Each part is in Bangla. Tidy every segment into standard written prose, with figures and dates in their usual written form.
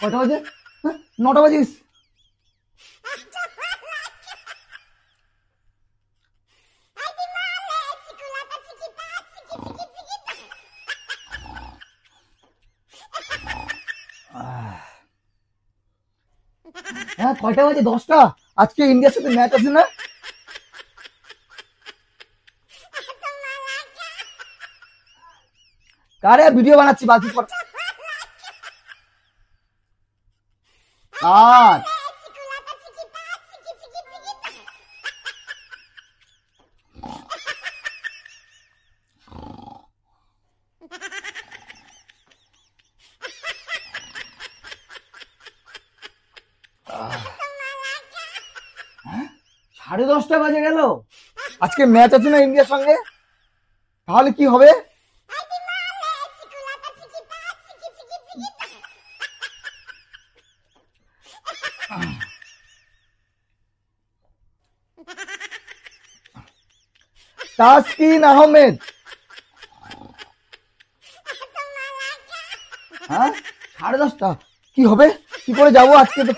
কটা বাজে? 9টা বাজিস। হ্যাঁ কয়টা বাজে? 10টা। আজকে ইন্ডিয়ার সাথে ম্যাচ আছে না? কারে ভিডিও বানাচ্ছি বাকি আর সাড়ে 10টা বাজে গেল। আজকে ম্যাচ আছে না ইন্ডিয়ার সঙ্গে? তাহলে কি হবে? তাসকিন আহমেদ। হ্যাঁ 10:30। কি হবে? কি করে যাবো আজকে? তো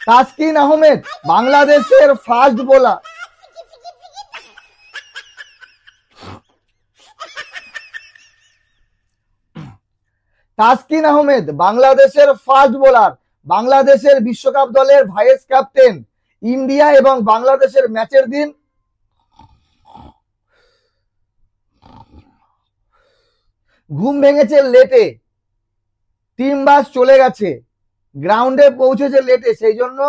তাসকিন আহমেদ বাংলাদেশের ফাস্ট বোলার। তাসকিন আহমেদ বাংলাদেশের ফাস্ট বোলার, বাংলাদেশের বিশ্বকাপ দলের ভাইস ক্যাপ্টেন। ইন্ডিয়া এবং বাংলাদেশের ম্যাচের দিন ঘুম ভেঙেছে লেটে, টিম বাস চলে গেছে, গ্রাউন্ডে পৌঁছেছে লেটে, সেই জন্য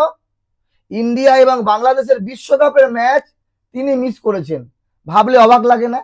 ইন্ডিয়া এবং বাংলাদেশের বিশ্বকাপের ম্যাচ তিনি মিস করেছেন। ভাবলে অবাক লাগে না?